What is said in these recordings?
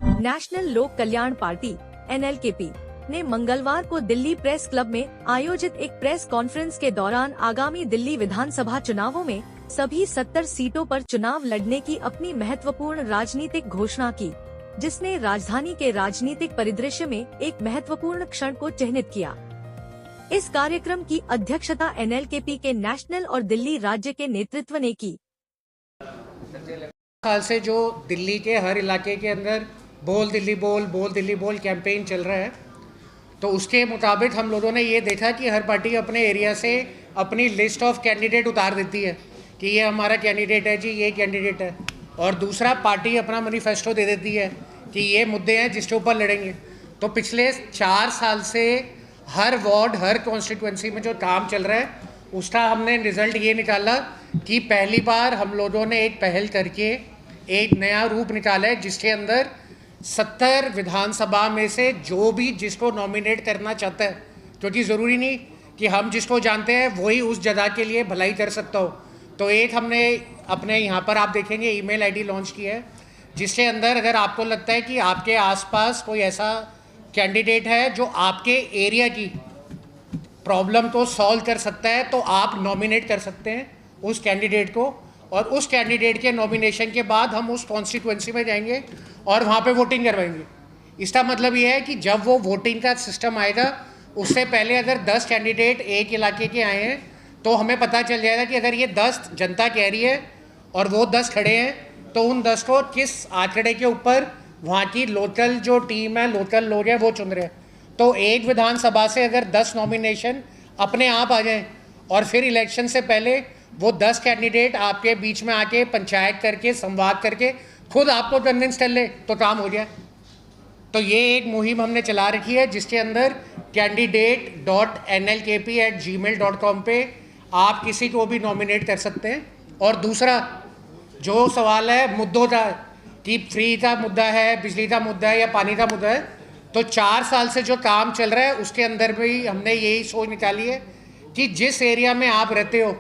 National लोक कल्याण party (NLKP) ने मंगलवार को दिल्ली प्रेस क्लब में आयोजित एक प्रेस कॉन्फ्रेंस के दौरान आगामी दिल्ली विधानसभा चुनावों में सभी 70 सीटों पर चुनाव लड़ने की अपनी महत्वपूर्ण राजनीतिक घोषणा की, जिसने राजधानी के राजनीतिक परिदृश्य में एक महत्वपूर्ण क्षण को चिन्हित किया। इस कार्यक्रम की अध्यक्षता NLKP के नेशनल और दिल्ली राज्य के नेतृत्व ने की। साल से जो दिल्ली के हर इलाके के अंदर बोल दिल्ली बोल कैंपेन चल रहा है, तो उसके मुताबिक हम लोगों ने ये देखा कि हर पार्टी अपने एरिया से अपनी लिस्ट ऑफ कैंडिडेट उतार देती है कि ये हमारा कैंडिडेट है जी, ये कैंडिडेट है, और दूसरा पार्टी अपना मैनिफेस्टो दे देती है कि ये मुद्दे हैं जिसके ऊपर लड़ेंगे। तो पिछले 4 साल से हर वार्ड, हर कॉन्स्टिट्यूंसी में जो काम चल रहा है, उसका हमने रिजल्ट ये निकाला कि पहली बार हम लोगों ने एक पहल करके एक नया रूप निकाला है, जिसके अंदर 70 विधानसभा में से जो भी जिसको नॉमिनेट करना चाहता है, क्योंकि ज़रूरी नहीं कि हम जिसको जानते हैं वही उस जगह के लिए भलाई कर सकता हो। तो एक हमने अपने यहाँ पर आप देखेंगे ईमेल आईडी लॉन्च की है, जिसके अंदर अगर आपको लगता है कि आपके आसपास कोई ऐसा कैंडिडेट है जो आपके एरिया की प्रॉब्लम को सॉल्व कर सकता है, तो आप नॉमिनेट कर सकते हैं उस कैंडिडेट को, और उस कैंडिडेट के नॉमिनेशन के बाद हम उस कॉन्स्टिट्यूंसी में जाएंगे और वहाँ पे वोटिंग करवाएंगे। इसका मतलब ये है कि जब वो वोटिंग का सिस्टम आएगा, उससे पहले अगर 10 कैंडिडेट एक इलाके के आए हैं, तो हमें पता चल जाएगा कि अगर ये 10 जनता कह रही है और वो 10 खड़े हैं, तो उन 10 को किस आंकड़े के ऊपर वहाँ की लोकल जो टीम है, लोकल लोग हैं, वो चुन रहे हैं। तो एक विधानसभा से अगर 10 नॉमिनेशन अपने आप आ जाएं और फिर इलेक्शन से पहले वो 10 कैंडिडेट आपके बीच में आके पंचायत करके, संवाद करके खुद आपको कन्विंस कर ले, तो काम हो जाए। तो ये एक मुहिम हमने चला रखी है, जिसके अंदर candidate.nlkp@gmail.com पे आप किसी को भी नॉमिनेट कर सकते हैं। और दूसरा जो सवाल है मुद्दों का, कि फ्री का मुद्दा है, बिजली का मुद्दा है या पानी का मुद्दा है, तो 4 साल से जो काम चल रहा है उसके अंदर भी हमने यही सोच निकाली है कि जिस एरिया में आप रहते हो,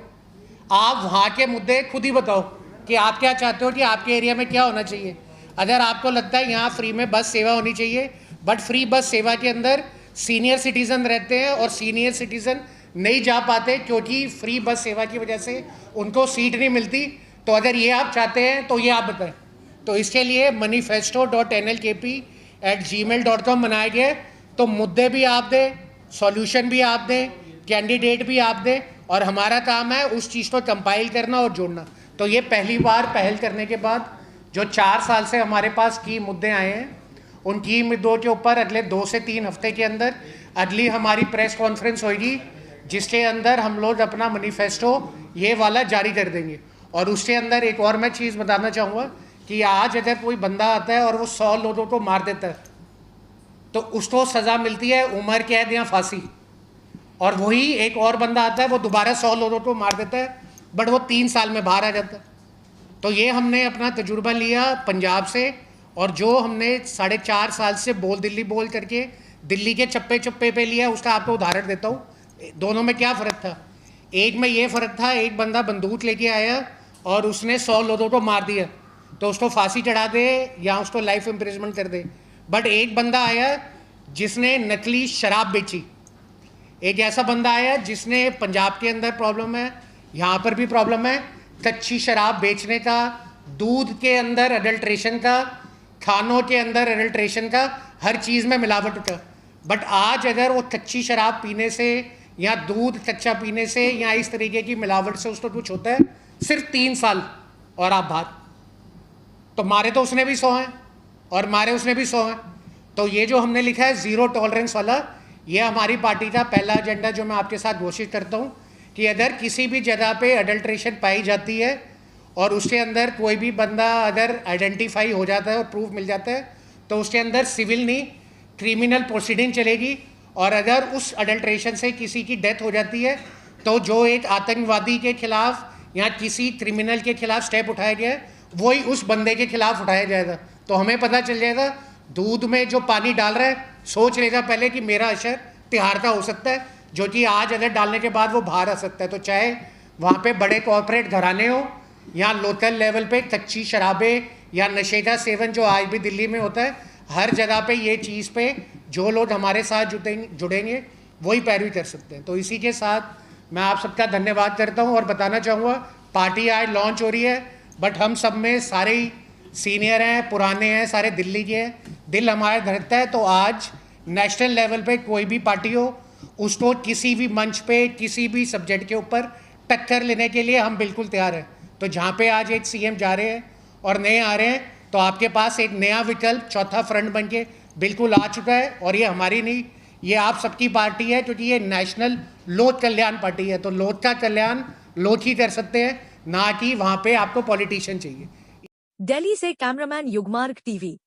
आप वहाँ के मुद्दे खुद ही बताओ कि आप क्या चाहते हो कि आपके एरिया में क्या होना चाहिए। अगर आपको लगता है यहाँ फ्री में बस सेवा होनी चाहिए, बट फ्री बस सेवा के अंदर सीनियर सिटीज़न रहते हैं और सीनियर सिटीज़न नहीं जा पाते क्योंकि फ्री बस सेवा की वजह से उनको सीट नहीं मिलती, तो अगर ये आप चाहते हैं तो ये आप बताएं। तो इसके लिए manifesto.nlkp@gmail.com बनाया गया है। तो मुद्दे भी आप दें, सॉल्यूशन भी आप दें, कैंडिडेट भी आप दें, और हमारा काम है उस चीज़ को कंपाइल करना और जोड़ना। तो ये पहली बार पहल करने के बाद जो 4 साल से हमारे पास की मुद्दे आए हैं, उन की मुद्दों के ऊपर अगले 2 से 3 हफ्ते के अंदर अगली हमारी प्रेस कॉन्फ्रेंस होगी, जिसके अंदर हम लोग अपना मैनिफेस्टो ये वाला जारी कर देंगे। और उसके अंदर एक और मैं चीज़ बताना चाहूँगा कि आज अगर कोई बंदा आता है और वो 100 लोगों को मार देता है, तो उसको सज़ा मिलती है उम्र कैद या फांसी। और वही एक और बंदा आता है, वो दोबारा 100 लोगों को मार देता है, बट वो 3 साल में बाहर आ जाता है। तो ये हमने अपना तजुर्बा लिया पंजाब से, और जो हमने 4.5 साल से बोल करके दिल्ली के चप्पे चप्पे पे लिया, उसका आपको उदाहरण देता हूँ। दोनों में क्या फ़र्क था? एक में ये फ़र्क था, एक बंदा बंदूक लेके आया और उसने 100 लोगों को मार दिया, तो उसको फांसी चढ़ा दे या उसको लाइफ इम्प्रिजमेंट कर दे। बट एक बंदा आया जिसने नकली शराब बेची, एक ऐसा बंदा आया जिसने, पंजाब के अंदर प्रॉब्लम है, यहाँ पर भी प्रॉब्लम है, कच्ची शराब बेचने का, दूध के अंदर अडल्ट्रेशन का, खानों के अंदर अडल्ट्रेशन का, हर चीज़ में मिलावट का। बट आज अगर वो कच्ची शराब पीने से या दूध कच्चा पीने से या इस तरीके की मिलावट से उसको कुछ होता है, सिर्फ 3 साल और आप बाहर। तो मारे तो उसने भी 100 हैं और मारे उसने भी 100 हैं। तो ये जो हमने लिखा है ज़ीरो टॉलरेंस वाला, ये हमारी पार्टी का पहला एजेंडा जो मैं आपके साथ घोषित करता हूँ कि अगर किसी भी जगह पे अडल्ट्रेशन पाई जाती है और उसके अंदर कोई भी बंदा अगर आइडेंटिफाई हो जाता है और प्रूफ मिल जाता है, तो उसके अंदर सिविल नहीं क्रिमिनल प्रोसीडिंग चलेगी। और अगर उस अडल्ट्रेशन से किसी की डेथ हो जाती है, तो जो एक आतंकवादी के खिलाफ या किसी क्रिमिनल के खिलाफ स्टेप उठाया गया है, वही उस बंदे के खिलाफ उठाया जाएगा। तो हमें पता चल जाएगा दूध में जो पानी डाल रहा है, सोच लेगा पहले कि मेरा असर तिहाड़ का हो सकता है, जो कि आज अगर डालने के बाद वो बाहर आ सकता है। तो चाहे वहाँ पे बड़े कॉर्पोरेट घराने हो या लोकल लेवल पे कच्ची शराबें या नशे का सेवन जो आज भी दिल्ली में होता है, हर जगह पे ये चीज़ पे जो लोग हमारे साथ जुड़ेंगे वही पैरवी कर सकते हैं। तो इसी के साथ मैं आप सबका धन्यवाद करता हूँ और बताना चाहूँगा पार्टी आज लॉन्च हो रही है, बट हम सब में सारे ही सीनियर हैं, पुराने हैं, सारे दिल्ली के हैं, दिल हमारा धड़कता है। तो आज नेशनल लेवल पे कोई भी पार्टी हो, उसको किसी भी मंच पे किसी भी सब्जेक्ट के ऊपर टक्कर लेने के लिए हम बिल्कुल तैयार हैं। तो जहाँ पे आज एक सीएम जा रहे हैं और नए आ रहे हैं, तो आपके पास एक नया विकल्प चौथा फ्रंट बन के बिल्कुल आ चुका है। और ये हमारी नहीं, ये आप सबकी पार्टी है, क्योंकि ये नेशनल लोक कल्याण पार्टी है। तो लोक का कल्याण लोक ही कर सकते हैं, ना कि वहाँ पे आपको पॉलिटिशियन चाहिए। दिल्ली से कैमरामैन युगमार्ग टीवी।